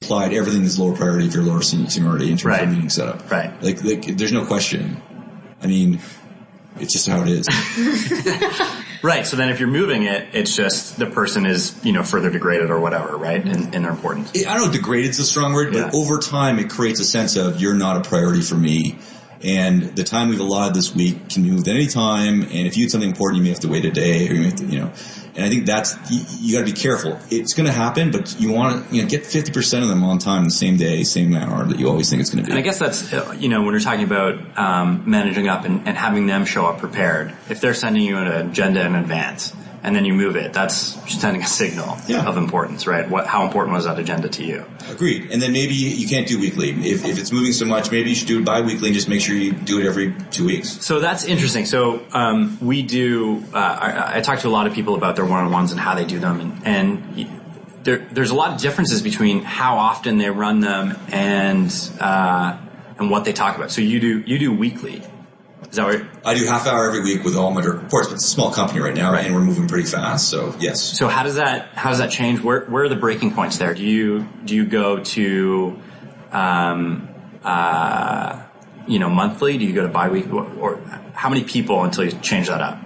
applied everything that's lower priority if you're lower seniority in terms of meeting setup. Right. Like, there's no question. I mean, it's just how it is. Right. So then if you're moving it, it's just the person is, further degraded or whatever, right? In their importance. I don't know, degraded's a strong word, but over time it creates a sense of you're not a priority for me. And the time we've allotted this week can be moved at any time. And if you had something important, you may have to wait a day, or you may have to, And I think that's, you got to be careful. It's going to happen, but you want to, get 50% of them on time the same day, same hour that you always think it's going to be. And I guess that's, when you're talking about managing up and having them show up prepared. If they're sending you an agenda in advance and then you move it, that's sending a signal of importance, right? How important was that agenda to you? Agreed. And then maybe you can't do weekly. If it's moving so much, maybe you should do it bi-weekly and just make sure you do it every 2 weeks. So that's interesting. So we do, I talk to a lot of people about their one-on-ones and how they do them. And there's a lot of differences between how often they run them and what they talk about. So you do weekly. Is that right? I do half hour every week with all my direct reports, but it's a small company right now, and we're moving pretty fast. So yes. So how does that change? Where are the breaking points there? Do you go to monthly? Do you go to bi-weekly? Or how many people until you change that up?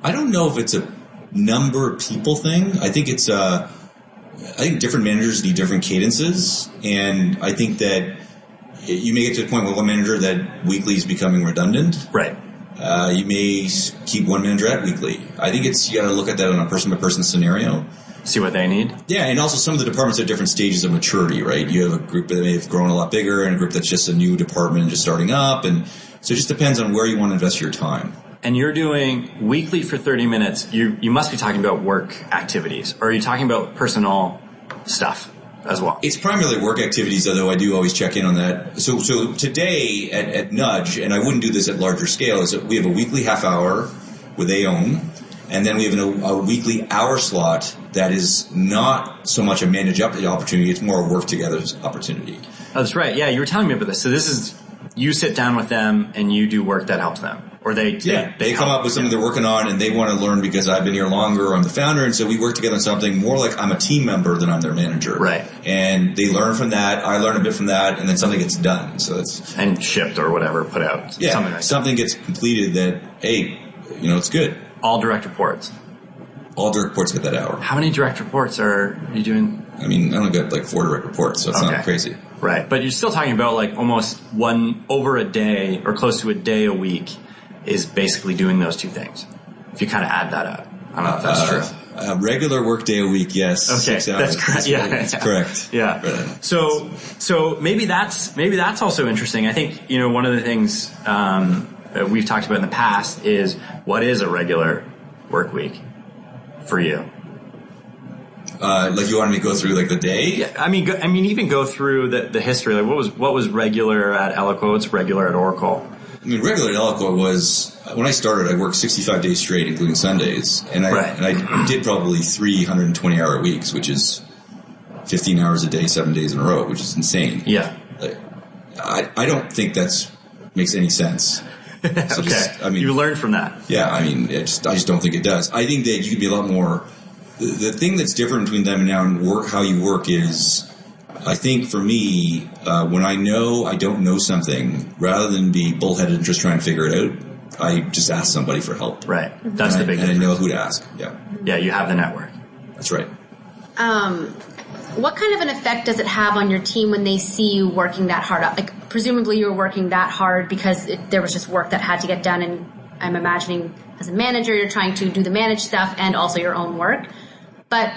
I don't know if it's a number of people thing. I think it's I think different managers need different cadences, and I think that you may get to a point with one manager that weekly is becoming redundant. Right. You may keep one manager at weekly. I think you got to look at that on a person-by-person scenario. See what they need. Yeah, and also some of the departments have different stages of maturity, right? You have a group that may have grown a lot bigger and a group that's just a new department just starting up. And so it just depends on where you want to invest your time. And you're doing weekly for 30 minutes. You must be talking about work activities. Or are you talking about personal stuff as well? It's primarily work activities, although I do always check in on that. So today at Nudge, and I wouldn't do this at larger scale, is that we have a weekly half hour with AOM, and then we have a weekly hour slot that is not so much a manage up opportunity, it's more a work together opportunity. Oh, that's right. Yeah, you were telling me about this. So this is, you sit down with them and you do work that helps them. Or they come up with something they're working on and they want to learn because I've been here longer, or I'm the founder, and so we work together on something more like I'm a team member than I'm their manager. Right. And they learn from that, I learn a bit from that, and then something gets done. So it's and shipped or whatever, put out. Yeah, something gets completed that, hey, it's good. All direct reports. All direct reports get that hour. How many direct reports are you doing? I mean, I only got like 4 direct reports, so it's not crazy. Right. But you're still talking about like almost one over a day or close to a day a week is basically doing those two things. If you kind of add that up. I don't know if that's true. A regular work day a week, yes. Okay, 6 hours. that's correct. That's correct. Yeah. Right. So maybe that's also interesting. I think, one of the things that we've talked about in the past is what is a regular work week for you? Like you wanted me to go through like the day? Yeah, I mean, even go through the history. Like what was regular at Eloqua? What's regular at Oracle? I mean, regular at Eloqua was, when I started, I worked 65 days straight, including Sundays. And I did probably 320-hour weeks, which is 15 hours a day, 7 days in a row, which is insane. Yeah. I don't think that makes any sense. So okay. You learned from that. Yeah, I mean, I just don't think it does. I think that you could be a lot more. The thing that's different between them and now and how you work is, I think for me, when I know I don't know something, rather than be bullheaded and just trying to figure it out, I just ask somebody for help. Right. That's the big difference. And I know who to ask. Yeah. Yeah, you have the network. That's right. What kind of an effect does it have on your team when they see you working that hard? Like, presumably you were working that hard because there was just work that had to get done, and I'm imagining as a manager you're trying to do the managed stuff and also your own work. But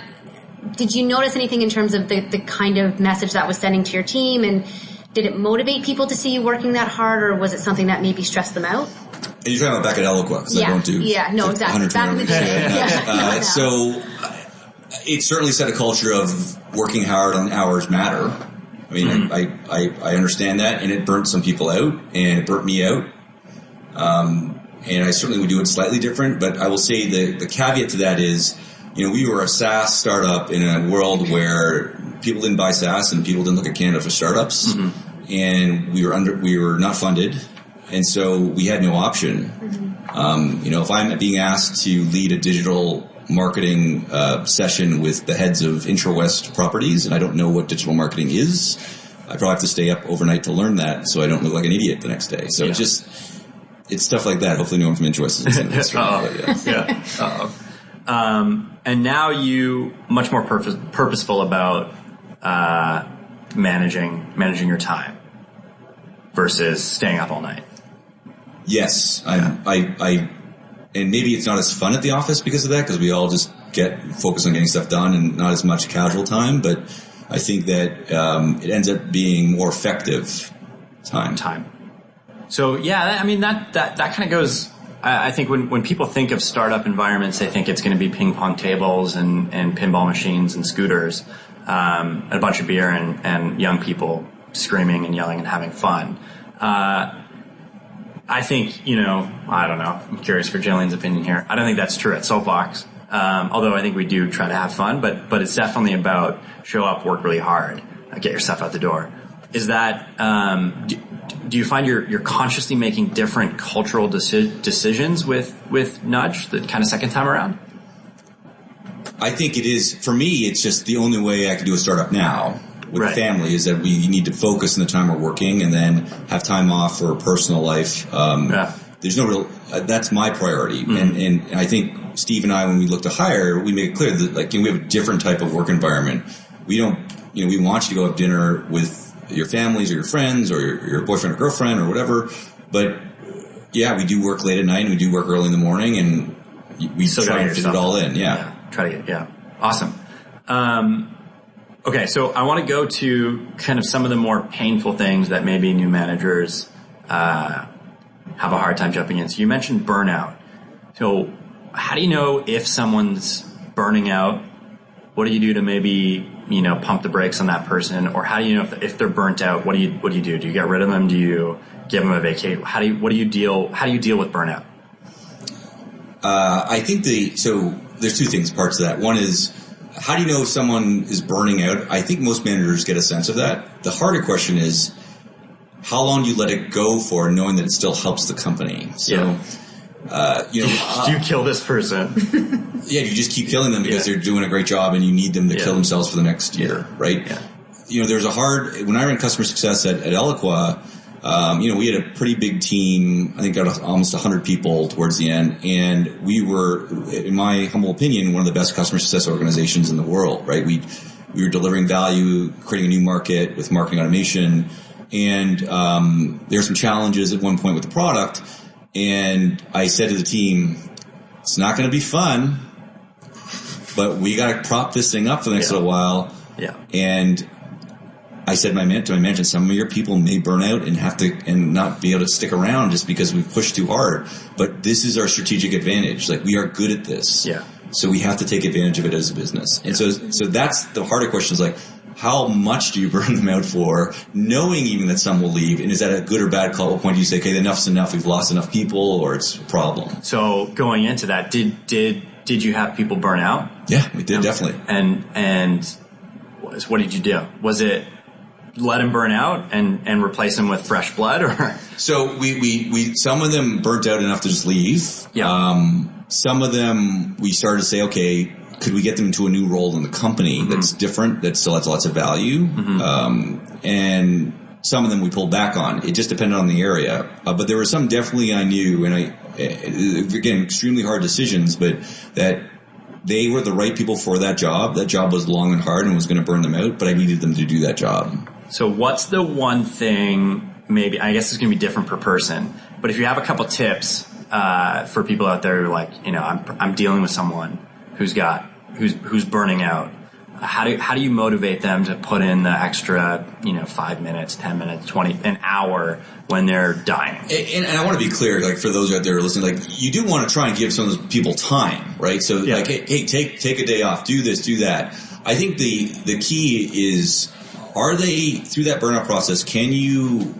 did you notice anything in terms of the kind of message that was sending to your team, and did it motivate people to see you working that hard, or was it something that maybe stressed them out? And you're talking about back at Eloqua, because I don't do exactly. Back in the day. So it certainly set a culture of working hard on hours matter. I mean, I understand that, and it burnt some people out, and it burnt me out. And I certainly would do it slightly different, but I will say the caveat to that is, we were a SaaS startup in a world where people didn't buy SaaS and people didn't look at Canada for startups, and we were not funded, and so we had no option. If I'm being asked to lead a digital marketing session with the heads of IntraWest properties, and I don't know what digital marketing is. I probably have to stay up overnight to learn that, so I don't look like an idiot the next day. So it's stuff like that. Hopefully, no one from IntraWest is in this. And now you much more purposeful about managing your time versus staying up all night. Yes, I and maybe it's not as fun at the office because of that, because we all just get focused on getting stuff done and not as much casual time. But I think that it ends up being more effective time. So that kind of goes. I think when people think of startup environments, they think it's going to be ping pong tables and pinball machines and scooters, a bunch of beer and young people screaming and yelling and having fun. I think, I don't know. I'm curious for Jillian's opinion here. I don't think that's true at Soapbox. Although I think we do try to have fun, but it's definitely about show up, work really hard, get your stuff out the door. Is that, do you find you're consciously making different cultural decisions with Nudge the kind of second time around? I think it is. For me, it's just the only way I can do a startup now with the family is that we need to focus on the time we're working and then have time off for personal life. There's no real, that's my priority. And I think Steve and I, when we look to hire, we make it clear that we have a different type of work environment. We don't, we want you to go have dinner with your families or your friends or your boyfriend or girlfriend or whatever. But we do work late at night and we do work early in the morning, and we try to fit it all in. Awesome. Okay, so I want to go to kind of some of the more painful things that maybe new managers have a hard time jumping in. So you mentioned burnout. So how do you know if someone's burning out? What do you do to maybe, pump the brakes on that person? Or how do you know if they're burnt out? What do you do? Do you get rid of them? Do you give them a vacation? How do you deal with burnout? I think there's two parts of that. One is, how do you know if someone is burning out? I think most managers get a sense of that. The harder question is, how long do you let it go for, knowing that it still helps the company? So, do you kill this person? You just keep killing them because they're doing a great job and you need them to kill themselves for the next year, right? Yeah. There's when I ran customer success at Eloqua, we had a pretty big team. I think got almost 100 people towards the end, and we were, in my humble opinion, one of the best customer success organizations in the world. Right? We were delivering value, creating a new market with marketing automation, and there were some challenges at one point with the product. And I said to the team, "It's not going to be fun, but we got to prop this thing up for the next little while." Yeah. And I said to my management, some of your people may burn out and not be able to stick around just because we pushed too hard. But this is our strategic advantage. We are good at this. Yeah. So we have to take advantage of it as a business. And so that's the harder question is how much do you burn them out for, knowing even that some will leave? And is that a good or bad call? At what point do you say, okay, enough's enough, we've lost enough people, or it's a problem? So going into that, did you have people burn out? Yeah, we did, definitely. And what did you do? Was it let him burn out and replace him with fresh blood, or? So we some of them burnt out enough to just leave. Yeah. Some of them we started to say, okay, could we get them into a new role in the company that's different, that still has lots of value? And some of them we pulled back on. It just depended on the area. But there were some definitely I knew, and again, extremely hard decisions, but that they were the right people for that job. That job was long and hard and was going to burn them out, but I needed them to do that job. So what's the one thing, maybe, I guess it's going to be different per person, but if you have a couple tips for people out there who are I'm dealing with someone who's burning out, how do you motivate them to put in the extra 5 minutes, 10 minutes, 20, an hour when they're dying? And I want to be clear, for those out there listening, you do want to try and give some of those people time, right? So hey, take a day off, do this, do that. I think the key is, are they, through that burnout process, can you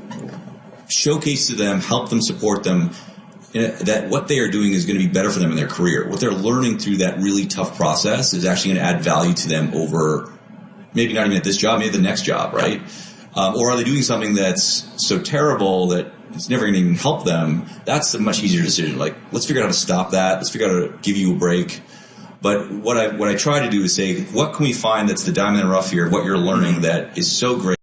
showcase to them, help them, support them, that what they are doing is going to be better for them in their career? What they're learning through that really tough process is actually going to add value to them over, maybe not even at this job, maybe the next job, right? Or are they doing something that's so terrible that it's never going to even help them? That's a much easier decision. Let's figure out how to stop that. Let's figure out how to give you a break. But what I try to do is say, what can we find that's the diamond in the rough here, what you're learning that is so great